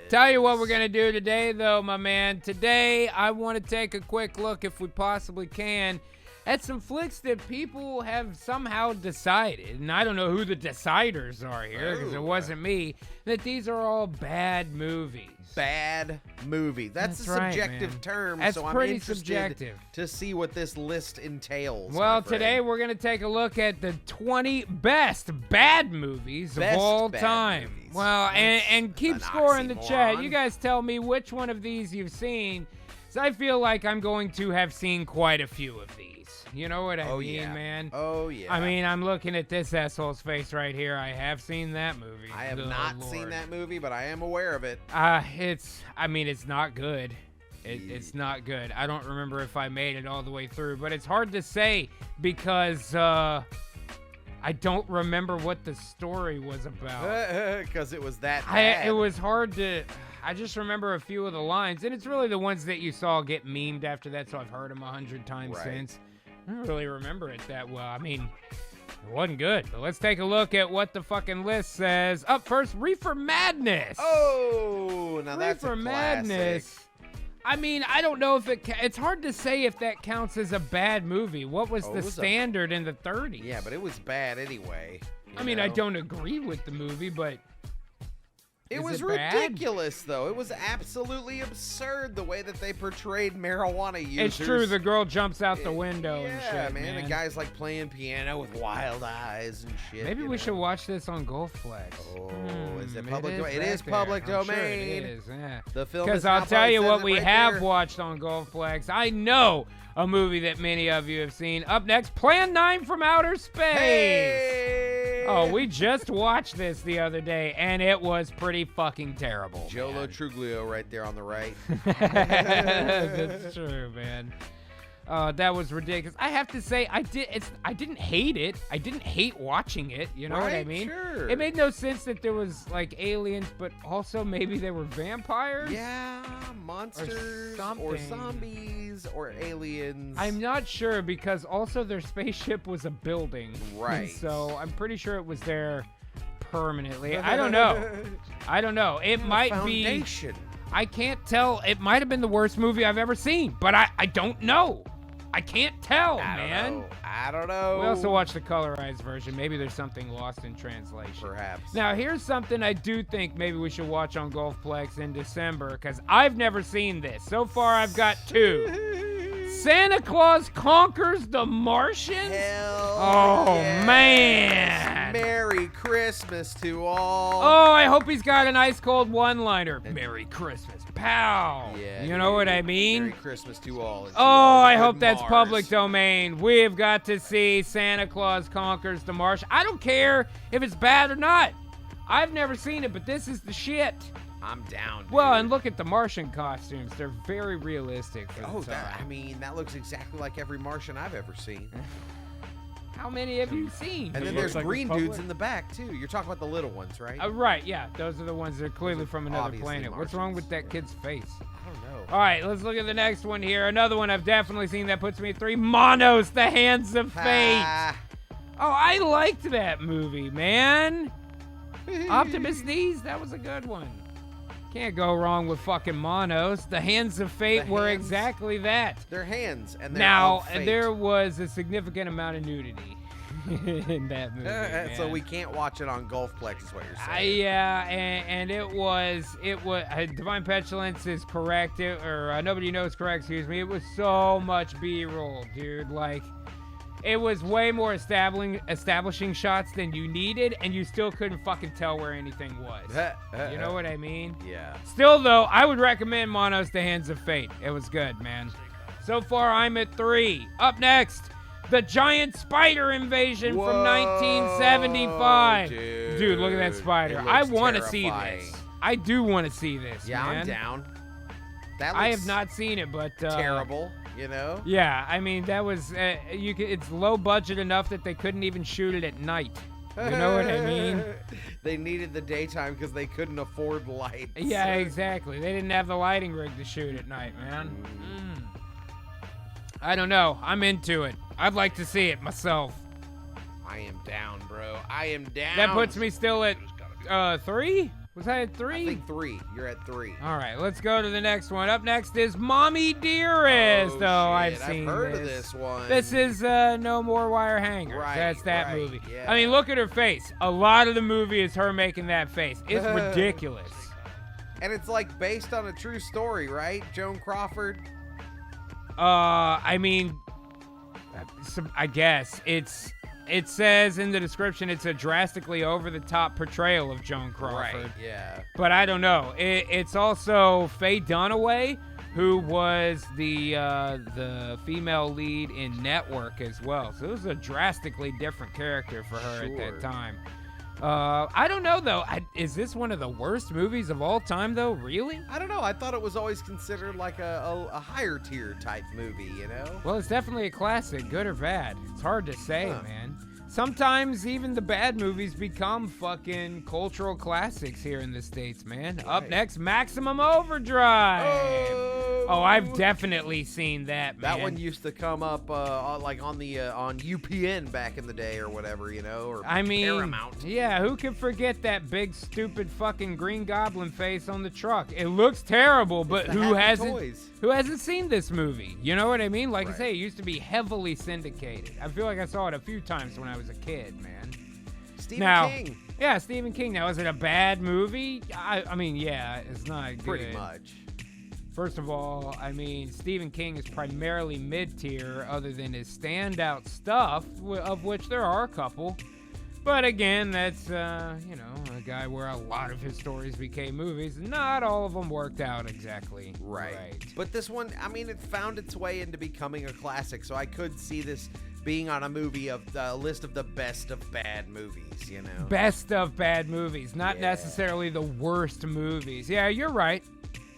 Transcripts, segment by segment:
Tell you what we're going to do today, though, my man. Today, I want to take a quick look, if we possibly can, at some flicks that people have somehow decided, and I don't know who the deciders are here, because it wasn't me, that these are all bad movies. Bad movie. That's a subjective term, That's so I'm pretty interested subjective. to see what this list entails. Well, today we're going to take a look at the 20 best bad movies of all time. Movies. Well, and keep score in the chat. You guys tell me which one of these you've seen, so I feel like I'm going to have seen quite a few of these. You know what I mean, man? Oh, yeah. I mean, I'm looking at this asshole's face right here. I have seen that movie. I have not seen that movie, but I am aware of it. It's not good. It's not good. I don't remember if I made it all the way through, but it's hard to say because I don't remember what the story was about. Because it was that bad. It was hard to... I just remember a few of the lines, and it's really the ones that you saw get memed after that, so I've heard them 100 times since. I don't really remember it that well. I mean, it wasn't good. But let's take a look at what the fucking list says. Up first, Reefer Madness. Oh, now that's a Reefer classic. Madness. I mean, I don't know if it's hard to say if that counts as a bad movie. What was the standard in the 30s? Yeah, but it was bad anyway. I mean, I don't agree with the movie, but... It was ridiculous, though. It was absolutely absurd the way that they portrayed marijuana users. It's true. The girl jumps out the window and shit, Yeah, man. The guy's like playing piano with wild eyes and shit. Maybe we should watch this on Golfplex. Oh, is it public domain? It is public domain. Sure it is, yeah. The film because I'll tell you what we have watched on Golfplex. I know a movie that many of you have seen. Up next, Plan 9 from Outer Space. Hey! Oh, we just watched this the other day, and it was pretty fucking terrible. Jolo Truglio right there on the right. That's true, man. That was ridiculous. I have to say, I didn't hate it. I didn't hate watching it. You know what I mean? Sure. It made no sense that there was like aliens, but also maybe they were vampires. Yeah, monsters or zombies or aliens. I'm not sure because also their spaceship was a building. Right. So I'm pretty sure it was there permanently. I don't know. It might be. I can't tell. It might have been the worst movie I've ever seen, but I don't know. I can't tell, man. I don't know. We also watched the colorized version. Maybe there's something lost in translation. Perhaps. Now, here's something I do think maybe we should watch on Golfplex in December, because I've never seen this. So far, I've got 2. Santa Claus Conquers the Martians? Hell yes. Man. Merry Christmas to all. Oh, I hope he's got an ice cold one-liner. Merry Christmas, pal. Yeah, you know what I mean? Merry Christmas to all. Oh, I hope that's public domain. We've got to see Santa Claus Conquers the Martians. I don't care if it's bad or not. I've never seen it, but this is the shit. I'm down, dude. Well, and look at the Martian costumes. They're very realistic for the time. that looks exactly like every Martian I've ever seen. How many have you seen? And then there's green dudes in the back, too. You're talking about the little ones, right? Right, yeah. Those are the ones that are clearly from another planet. Martians. What's wrong with that kid's face? I don't know. All right, let's look at the next one here. Another one I've definitely seen that puts me at 3. Monos, The Hands of Fate. Oh, I liked that movie, man. Optimus Knees, that was a good one. Can't go wrong with fucking Monos. The Hands of Fate were exactly that. They're hands, and they're now, there was a significant amount of nudity in that movie. So we can't watch it on Golfplex, is what you're saying. Yeah, and it was Divine Petulance is correct, Nobody Knows correct, excuse me. It was so much B-roll, dude. Like, it was way more establishing shots than you needed, and you still couldn't fucking tell where anything was. You know what I mean? Yeah. Still, though, I would recommend Monos, The Hands of Fate. It was good, man. So far, I'm at 3. Up next, The Giant Spider Invasion from 1975. Dude, look at that spider. I want to see this. I do want to see this, man. I'm down. I have not seen it, but... terrible. You know? Yeah, I mean, that was, it's low budget enough that they couldn't even shoot it at night. You know what I mean? They needed the daytime because they couldn't afford lights. Yeah, exactly. They didn't have the lighting rig to shoot at night, man. I don't know. I'm into it. I'd like to see it myself. I am down, bro. I am down. That puts me still at 3? Was I at 3? I think 3. You're at 3. All right, let's go to the next one. Up next is Mommy Dearest. Oh, shit. I've seen heard of this one. This is No More Wire Hangers. Right, That's that right, movie. yeah. I mean, look at her face. A lot of the movie is her making that face. It's ridiculous. And it's like based on a true story, right? Joan Crawford. I mean, I guess it says in the description it's a drastically over-the-top portrayal of Joan Crawford. Right, yeah. But I don't know. It's also Faye Dunaway, who was the female lead in Network as well. So it was a drastically different character for her at that time. I don't know, though. Is this one of the worst movies of all time, though? Really? I don't know. I thought it was always considered like a higher tier type movie, you know? Well, it's definitely a classic, good or bad. It's hard to say, man. Sometimes even the bad movies become fucking cultural classics here in the States, man. Right. Up next, Maximum Overdrive. Oh, I've definitely seen that, man. That one used to come up on UPN back in the day or whatever, you know, or Paramount. Yeah, who can forget that big stupid fucking Green Goblin face on the truck? It looks terrible, but who hasn't seen this movie? You know what I mean? Like I say, it used to be heavily syndicated. I feel like I saw it a few times when I was a kid, man. Stephen King. Yeah, Stephen King. Now, is it a bad movie? I mean, yeah, it's not good. Pretty much. First of all, I mean, Stephen King is primarily mid-tier other than his standout stuff, of which there are a couple. But again, that's, a guy where a lot of his stories became movies. Not all of them worked out exactly right. But this one, I mean, it found its way into becoming a classic, so I could see this being on a movie of the list of the best of bad movies, you know? Best of bad movies, not necessarily the worst movies. Yeah, you're right.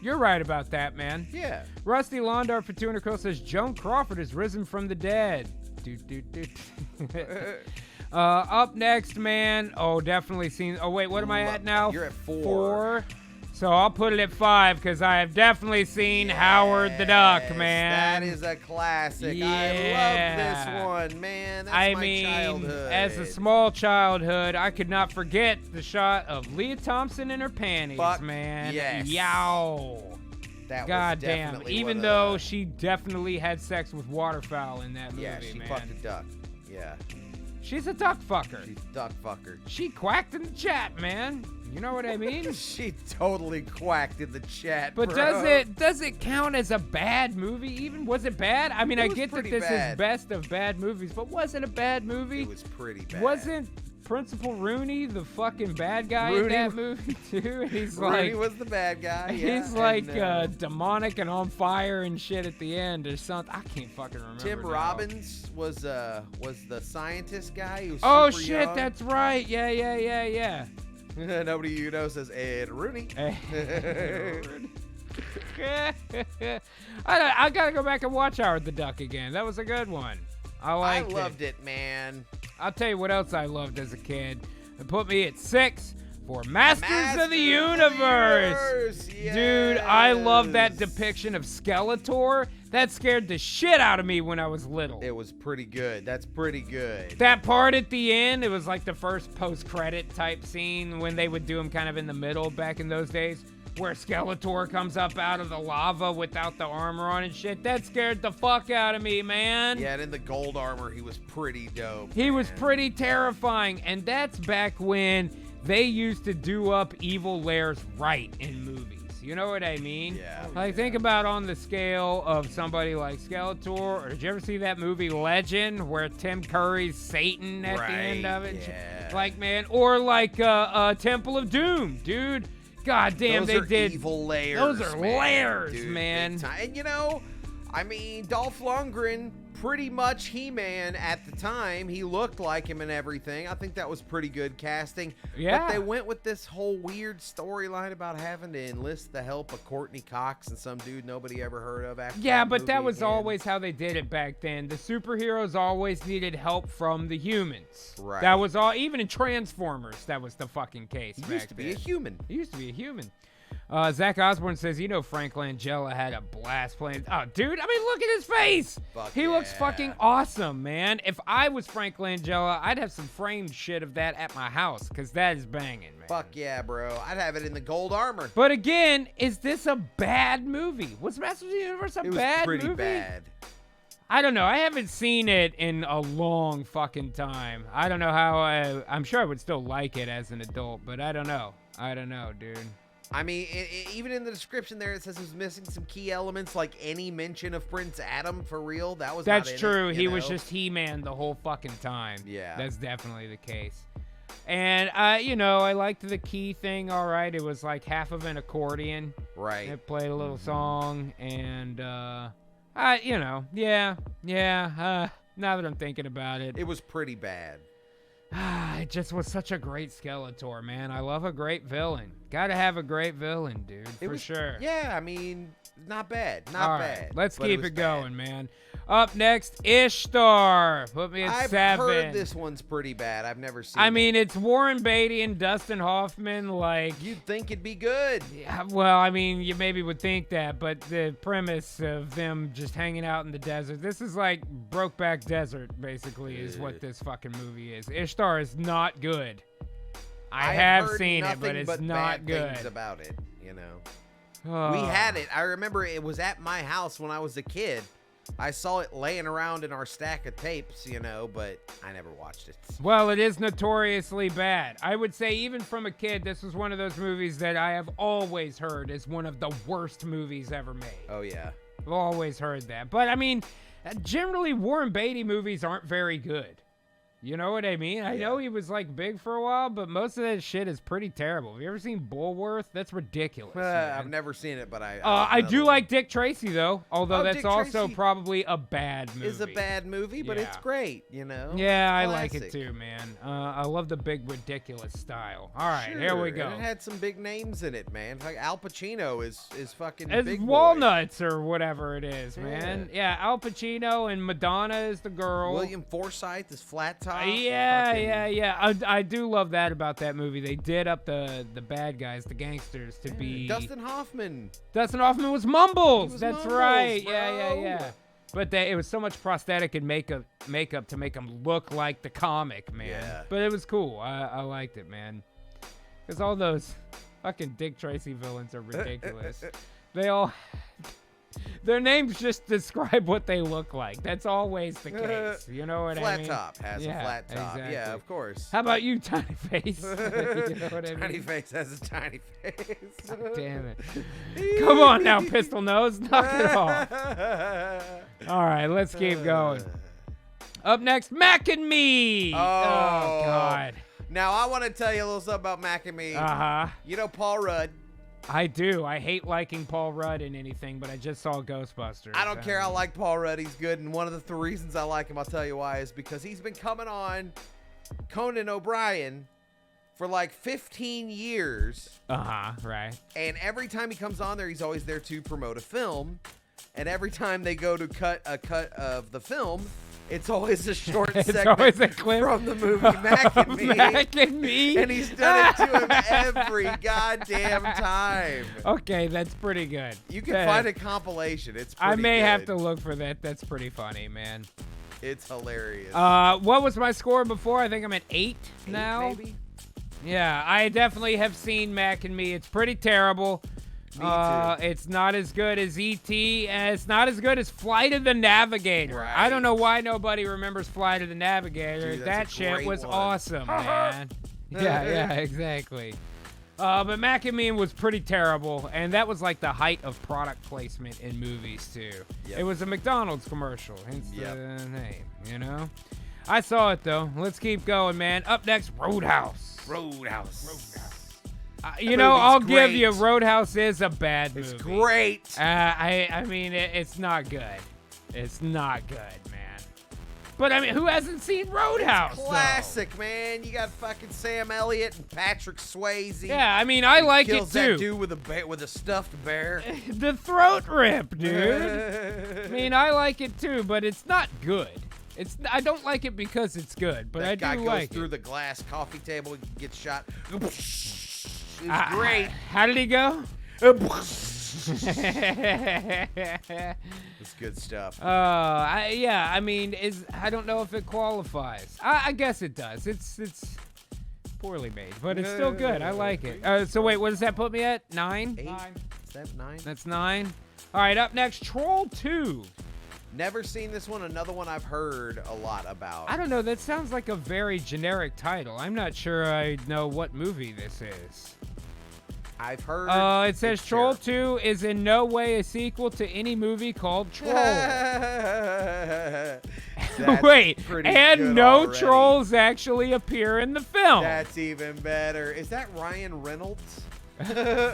You're right about that, man. Yeah. Rusty Londar for 200 Crow says Joan Crawford has risen from the dead. Up next, man. Oh, definitely seen. Oh, wait, what am I at now? You're at 4. 4. So I'll put it at 5 because I have definitely seen Howard the Duck, man. That is a classic. Yeah. I love this one, man. That's my childhood. As a small childhood, I could not forget the shot of Leah Thompson in her panties, man. Yes. Yow. That God was damn. definitely Even though she definitely had sex with waterfowl in that movie, yeah, she man. fucked a duck. Yeah. She's a duck fucker. She's a duck fucker. She quacked in the chat, man. You know what I mean? She totally quacked in the chat, But bro. does it count as a bad movie even? Was it bad? I mean, I get that this is best of bad movies, but was it a bad movie? It was pretty bad. Wasn't Principal Rooney the fucking bad guy in that movie too? Rooney was the bad guy. Yeah. He's like demonic and on fire and shit at the end or something. I can't fucking remember. Tim now. Robbins was the scientist guy who was super shit, young. that's right. Yeah. Nobody you know says Ed Rooney. I gotta go back and watch Howard the Duck again. That was a good one. I loved it, man. I'll tell you what else I loved as a kid. It put me at 6 for Masters of the Universe. Yes. Dude, I love that depiction of Skeletor. That scared the shit out of me when I was little. It was pretty good. That's pretty good. That part at the end, it was like the first post-credit type scene when they would do them kind of in the middle back in those days, where Skeletor comes up out of the lava without the armor on and shit. That scared the fuck out of me, man. Yeah, and in the gold armor, he was pretty dope. He was pretty terrifying, and that's back when they used to do up evil lairs right in movies. You know what I mean? Yeah. Like, think about on the scale of somebody like Skeletor, or did you ever see that movie Legend, where Tim Curry's Satan at the end of it? Yeah. Like, man, or like Temple of Doom, dude. God damn, Those they are did. evil layers. Those are layers, dude, man. And you know, I mean, Dolph Lundgren, pretty much He-Man at the time. He looked like him and everything. I think that was pretty good casting. Yeah. But they went with this whole weird storyline about having to enlist the help of Courtney Cox and some dude nobody ever heard of after. Yeah, but that movie was again. always how they did it back then. The superheroes always needed help from the humans. Right. That was all. Even in Transformers, that was the fucking case. He used to be a human. He used to be a human. Zach Osborne says, Frank Langella had a blast playing. Oh, dude, I mean, look at his face. He looks fucking awesome, man. If I was Frank Langella, I'd have some framed shit of that at my house, because that is banging, man. Fuck yeah, bro. I'd have it in the gold armor. But again, is this a bad movie? Was Masters of the Universe a bad movie? It was pretty bad. I don't know. I haven't seen it in a long fucking time. I don't know how I'm sure I would still like it as an adult, but I don't know. I don't know, dude. I mean, even in the description there, it says it was missing some key elements, like any mention of Prince Adam, for real. That's not true. He was just He-Man the whole fucking time. Yeah. That's definitely the case. And, I liked the key thing, all right. It was like half of an accordion. Right. It played a little song, and, now that I'm thinking about it. It was pretty bad. It just was such a great Skeletor, man. I love a great villain. Gotta have a great villain, dude, for sure. Yeah, I mean, not bad. Not bad. Let's keep it going, man. Up next, Ishtar. Put me at 7. I've heard this one's pretty bad. I've never seen it. I mean, it's Warren Beatty and Dustin Hoffman. Like, you'd think it'd be good. Yeah, well, I mean, you maybe would think that, but the premise of them just hanging out in the desert, this is like Brokeback Desert, basically, is what this fucking movie is. Ishtar is not good. I have seen it, but it's not good. Things about it, We had it. I remember it was at my house when I was a kid. I saw it laying around in our stack of tapes, but I never watched it. Well, it is notoriously bad. I would say even from a kid, this was one of those movies that I have always heard is one of the worst movies ever made. Oh, yeah. I've always heard that. But, I mean, generally Warren Beatty movies aren't very good. You know what I mean? I know he was like big for a while, but most of that shit is pretty terrible. Have you ever seen Bullworth? That's ridiculous. I've never seen it, but I do like Dick Tracy though, although that's Dick also Tracy probably a bad movie. It's a bad movie, but it's great, Yeah, I like it too, man. I love the big ridiculous style. All right, here we go. And it had some big names in it, man. Like Al Pacino is fucking it's big Walnuts boy. Or whatever it is, man. Yeah, Al Pacino and Madonna is the girl. William Forsythe is Flat Top. Yeah. I do love that about that movie. They did up the bad guys, the gangsters, to be Dustin Hoffman. Dustin Hoffman was Mumbles. That's Mumbles, right. bro. Yeah. But it was so much prosthetic and makeup to make him look like the comic, man. Yeah. But it was cool. I liked it, man. Because all those fucking Dick Tracy villains are ridiculous. Their names just describe what they look like. That's always the case. You know what I mean? Flat Top has a flat top. Exactly. Yeah, of course. How about you, Tiny Face? You know what I mean? Tiny Face has a tiny face. God damn it. Come on now, Pistol Nose. Knock it off. All right, let's keep going. Up next, Mac and Me. Oh, God. Now, I want to tell you a little something about Mac and Me. Uh-huh. You know Paul Rudd? I do. I hate liking Paul Rudd in anything, but I just saw Ghostbusters. I don't care. I like Paul Rudd. He's good. And one of the reasons I like him, I'll tell you why, is because he's been coming on Conan O'Brien for like 15 years. Uh-huh, right. And every time he comes on there, he's always there to promote a film. And every time they go to cut a cut of the film, it's always a short segment always a clip from the movie Mac and Me. Mac and Me. And he's done it to him every goddamn time. Okay, that's pretty good. You can find a compilation. It's pretty I may good. have to look for that. That's pretty funny, man. It's hilarious. What was my score before? I think I'm at 8 now. Maybe? Yeah, I definitely have seen Mac and Me. It's pretty terrible. Me too. It's not as good as E.T., and it's not as good as Flight of the Navigator. Right. I don't know why nobody remembers Flight of the Navigator. Dude, that shit was awesome, man. Yeah, exactly. But Mac and Me was pretty terrible, and that was like the height of product placement in movies, too. Yep. It was a McDonald's commercial, hence the name, you know? I saw it, though. Let's keep going, man. Up next, Roadhouse. You know, I'll give you Roadhouse is a bad movie. It's great. I mean, it's not good. It's not good, man. But, I mean, who hasn't seen Roadhouse, It's classic, man. You got fucking Sam Elliott and Patrick Swayze. Yeah, I mean, I like it, kills too. that dude with a stuffed bear. The throat rip, dude. I mean, I like it, too, but it's not good. I don't like it because it's good, but that I guy do goes like through it. the glass coffee table and gets shot. It's great. How did he go? It's good stuff. Yeah. I mean, I don't know if it qualifies. I guess it does. It's poorly made, but it's still good. I like it. So wait, what does that put me at? 9? 8? Is that 9? That's 9. All right, up next, Troll 2. Never seen this one. Another one I've heard a lot about. I don't know. That sounds like a very generic title. I'm not sure I know what movie this is. I've heard. It says Troll 2 is in no way a sequel to any movie called Troll. Wait, and no already. Trolls actually appear in the film. That's even better. Is that Ryan Reynolds?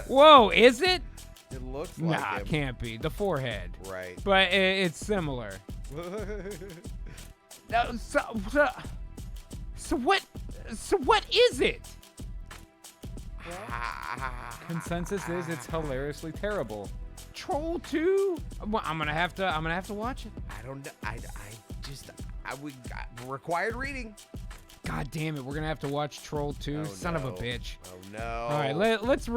Whoa, is it? It looks like Nah, him. It can't be. The forehead. Right. But it's similar. So what is it? Consensus is it's hilariously terrible. Troll 2? Well, I'm gonna have to watch it. I don't know. I would required reading. God damn it, we're gonna have to watch Troll 2. Son of a bitch. Oh no. All right, let's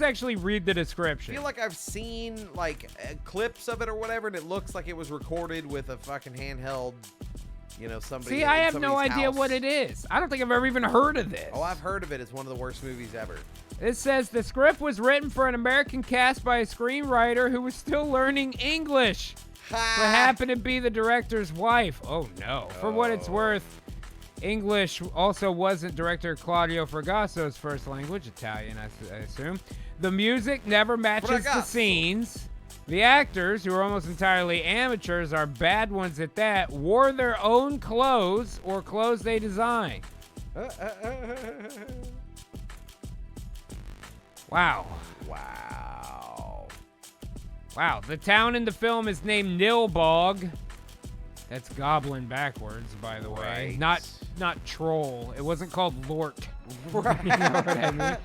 actually read the description. I feel like I've seen like clips of it or whatever, and it looks like it was recorded with a fucking handheld. Somebody. See, I have no idea what it is. I don't think I've ever even heard of this. Oh, I've heard of it. It's one of the worst movies ever. It says the script was written for an American cast by a screenwriter who was still learning English, but happened to be the director's wife. Oh no. For what it's worth, English also wasn't director Claudio Fragaso's first language, Italian, I assume. The music never matches the scenes. The actors, who are almost entirely amateurs, are bad ones at that, wore their own clothes or clothes they designed. Wow. The town in the film is named Nilbog. That's goblin backwards, by the way. Not troll. It wasn't called Lort. Right. You know what I mean?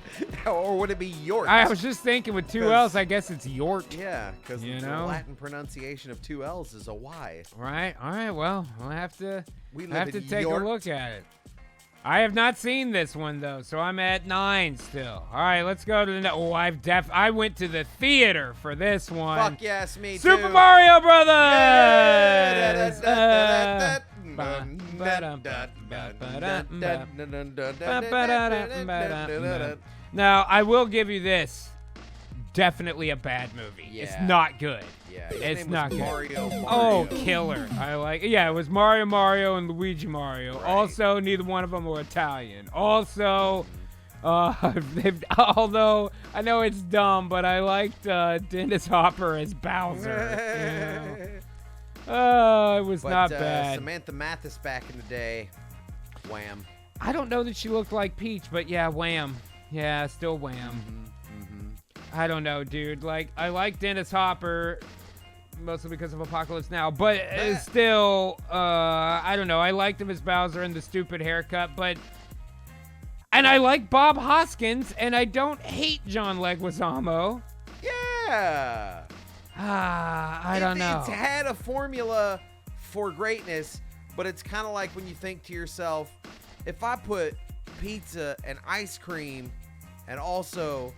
Or would it be Yort? I was just thinking with 2 L's, I guess it's Yort. Yeah, because the Latin pronunciation of 2 L's is a Y. Right. All right. Well, we'll have to take Yort. a look at it. I have not seen this one though, so I'm at 9 still. All right, let's go to the. Oh, I went to the theater for this one. Fuck yes, me too. Super Mario Brothers. Now, I will give you this. Definitely a bad movie. Yeah. It's not good. Yeah, it's not good. Mario. Oh, killer. I like it. Yeah, it was Mario and Luigi Mario. Right. Also, neither one of them were Italian. Also, although I know it's dumb, but I liked Dennis Hopper as Bowser. It was not bad. Samantha Mathis back in the day. Wham. I don't know that she looked like Peach, but yeah, Wham. Yeah, still Wham. I don't know, dude. Like, I like Dennis Hopper, mostly because of Apocalypse Now, but still, I don't know. I liked him as Bowser and the stupid haircut, and I like Bob Hoskins, and I don't hate John Leguizamo. Yeah. I don't know. It's had a formula for greatness, but it's kind of like when you think to yourself, if I put pizza and ice cream and also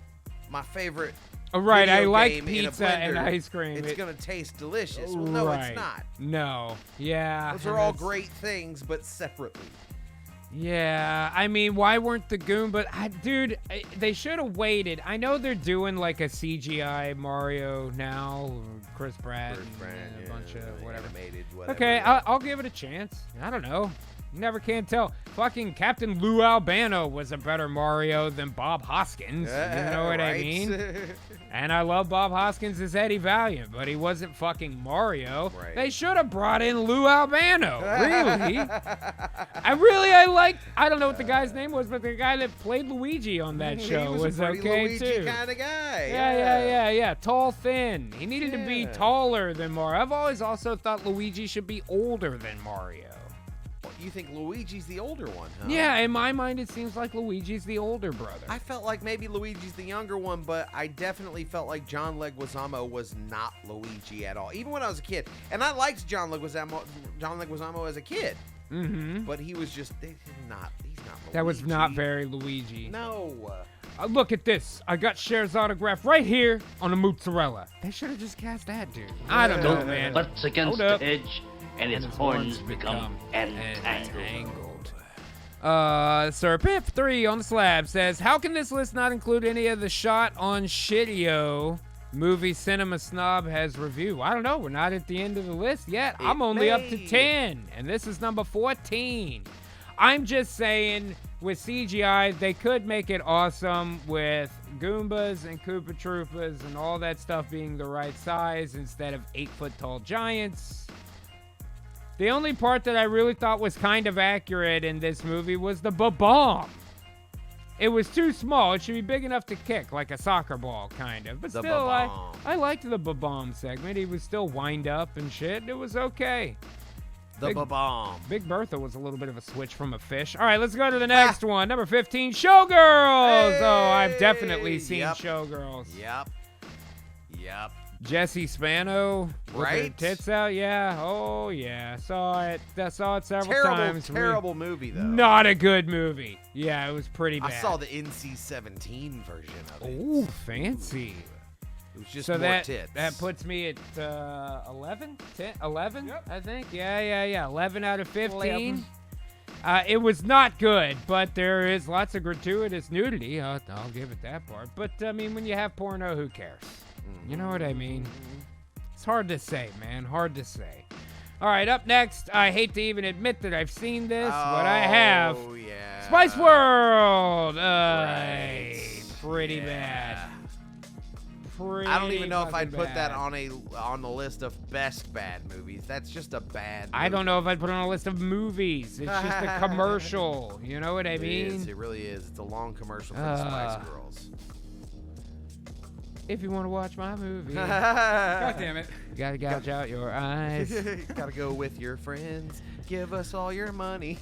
my favorite right, I like game pizza and ice cream. It's going to taste delicious. Well, no, it's not. No. Yeah. Those are all great things, but separately. Yeah, I mean, why weren't the Goombas? Dude, they should have waited. I know they're doing like a CGI Mario now, Chris Pratt, and a bunch of whatever. Animated, whatever. Okay, I'll give it a chance. I don't know. Never can tell. Fucking Captain Lou Albano was a better Mario than Bob Hoskins. You know what I mean? And I love Bob Hoskins as Eddie Valiant, but he wasn't fucking Mario. Right. They should have brought in Lou Albano. Really? I don't know what the guy's name was, but the guy that played Luigi on that show was a pretty okay Luigi too. kind of guy. Yeah. Tall, thin. He needed to be taller than Mario. I've always also thought Luigi should be older than Mario. You think Luigi's the older one, huh? Yeah, in my mind, it seems like Luigi's the older brother. I felt like maybe Luigi's the younger one, but I definitely felt like John Leguizamo was not Luigi at all, even when I was a kid. And I liked John Leguizamo as a kid. Mm-hmm. But he was just he's not Luigi. That was not very Luigi. No. Look at this. I got Cher's autograph right here on the mozzarella. They should have just cast that dude. I don't know, man. Butts against the edge, and his horns become entangled. Serpip3 on the slab says, how can this list not include any of the shot on Shitio movie Cinema Snob has review? I don't know. We're not at the end of the list yet. I'm only up to 10, and this is number 14. I'm just saying, with CGI, they could make it awesome with Goombas and Koopa Troopas and all that stuff being the right size instead of 8-foot-tall giants. The only part that I really thought was kind of accurate in this movie was the bomb. It was too small. It should be big enough to kick, like a soccer ball, kind of. But The still, ba-bomb. I liked the bomb segment. He was still wind up and shit. It was okay. The bomb. Big Bertha was a little bit of a switch from a fish. All right, let's go to the next one. Number 15, Showgirls. Oh, I've definitely seen Showgirls. Yep. Jesse Spano with her Right? tits out. Yeah. Oh, yeah. Saw it. I saw it several times. Terrible movie, though. Not a good movie. Yeah, it was pretty bad. I saw the NC-17 version of it. Ooh, fancy. It was just So more that tits. puts me at 11? 10, 11, Yep. I think. Yeah. 11 out of 15. It was not good, but there is lots of gratuitous nudity. I'll give it that part. But, I mean, when you have porno, who cares? You know what I mean? It's hard to say, man. Hard to say. All right, up next, I hate to even admit that I've seen this, but I have. Oh, yeah. Spice World! Right. Pretty bad. I don't even know if I'd fucking put that bad. on the list of best bad movies. That's just a bad movie. I don't know if I'd put it on a list of movies. It's just a commercial. You know what I mean? It really is. It's a long commercial for the Spice Girls. If you want to watch my movie, God damn it. you gotta gouge out your eyes. Gotta go with your friends. Give us all your money.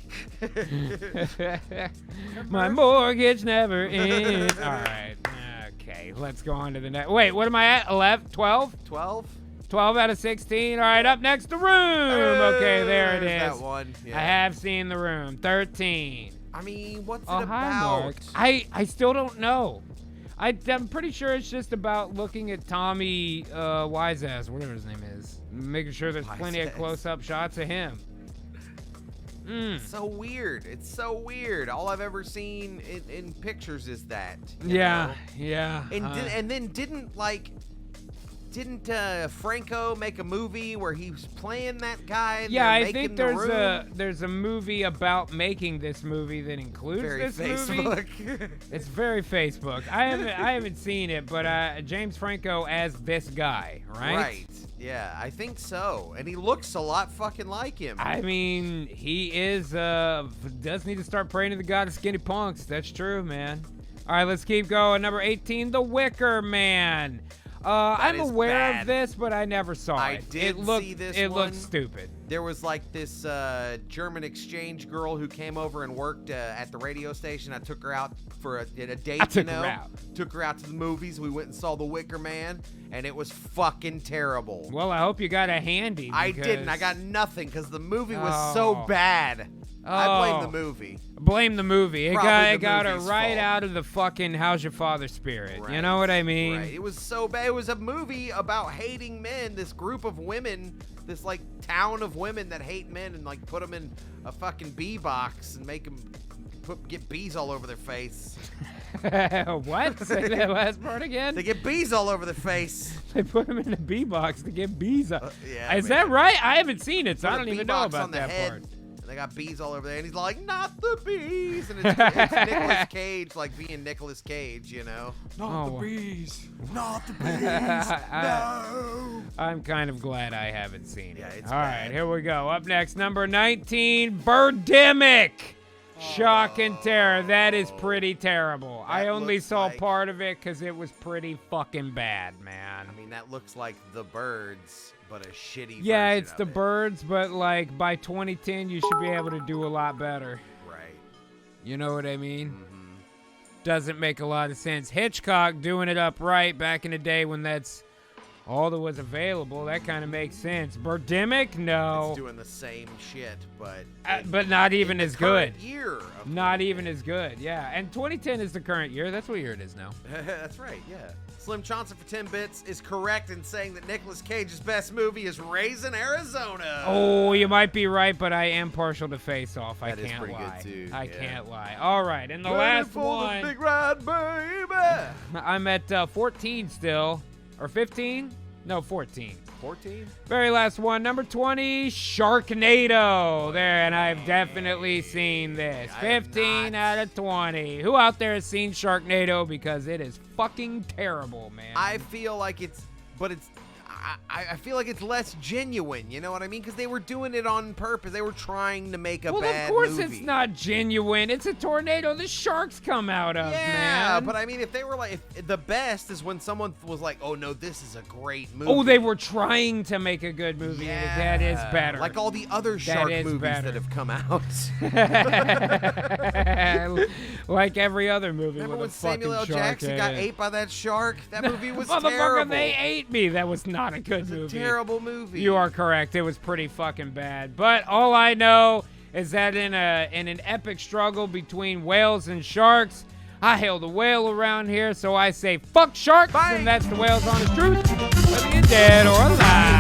My mortgage never ends. All right. Okay, let's go on to the next. Wait, what am I at? 11? 12? 12? 12 out of 16. All right, up next, The Room. Okay, there it is. That one. Yeah. I have seen The Room. 13. I mean, what's Oh, it hi, about? Mark. I still don't know. I'm pretty sure it's just about looking at Tommy Wiseass, whatever his name is, making sure there's plenty of Wiseass. close-up shots of him. So weird. It's so weird. All I've ever seen in pictures is that. you Yeah, know? yeah. And then didn't Franco make a movie where he was playing that guy? Yeah, They're I making think The there's a Room? movie about making this movie that includes Very this movie. Facebook. It's very Facebook. I haven't seen it, but James Franco as this guy, right? Right. Yeah, I think so. And he looks a lot fucking like him. I mean, he is does need to start praying to the god of skinny punks. That's true, man. All right, let's keep going. Number 18, The Wicker Man. I'm is aware bad. of this, but I never saw I it. did it looked, see this It one. looked stupid. There was like this German exchange girl who came over and worked at the radio station. I took her out for a date. I took you know? her out. Took her out to the movies. We went and saw The Wicker Man, and it was fucking terrible. Well, I hope you got a handy. I because- didn't. I got nothing because the movie was so bad. I blame Oh. the movie. Blame the movie. It Probably the got her movie's right fault. out of the fucking How's Your Father spirit. You Right, know what I mean? Right. It was so bad. It was a movie about hating men. This group of women, this like town of women that hate men, and like put them in a fucking bee box and make them get bees all over their face. What? Say that last part again? They get bees all over their face. They put him in a bee box to get bees up. Yeah, Is man. that right? I haven't seen it, so I Put a don't bee even know box about on the that head, part. And they got bees all over there, and he's like, "Not the bees!" And it's Nicolas Cage, like being Nicolas Cage, you know? Not Oh. the bees. Not the bees. No. I'm kind of glad I haven't seen it. Yeah, it's All right, bad. here we go. Up next, number 19, Birdemic. Shock and terror. That is pretty terrible. I That only looks saw like- part of it because it was pretty fucking bad, man. I mean, that looks like The Birds, but a shitty. Yeah, version it's of the it. birds, but like by 2010, you should be able to do a lot better. Right. You know what I mean? Mm-hmm. Doesn't make a lot of sense. Hitchcock doing it upright back in the day when that's all that was available. That kind of makes sense. Birdemic, no. It's doing the same shit, but not even as good. Year of Not even as good, yeah. And 2010 is the current year. That's what year it is now. That's right, yeah. Slim Johnson for 10 bits is correct in saying that Nicolas Cage's best movie is Raising Arizona. Oh, you might be right, but I am partial to Face Off. I That is can't pretty lie. good, too, I yeah. can't lie. All right, and the Ready last for one. the big ride, baby. I'm at 14 still. Or 15? No, 14. 14? Very last one, number 20, Sharknado. There, and I've definitely seen this. I have 15 not. out of 20. Who out there has seen Sharknado? Because it is fucking terrible, man. I feel like it's, but it's, I feel like it's less genuine. You know what I mean? Because they were doing it on purpose. They were trying to make a well, bad of course movie. it's not genuine. It's a tornado the sharks come out of, Yeah, man. but I mean, if they were like, if the best is when someone was like, "Oh no, this is a great movie." Oh, they were trying to make a good movie. Yeah. That is better. Like all the other shark is movies better. that have come out. Like every other movie. Remember with when a fucking Samuel L. shark Jackson in got it. ate by that shark? That movie was Motherfucker, terrible. they ate me. That was not a good It's movie. a terrible movie. You are correct. It was pretty fucking bad. But all I know is that in an epic struggle between whales and sharks, I hail the whale around here, so I say fuck sharks, Bye. and that's the whale's honest truth. Whether you're dead or alive.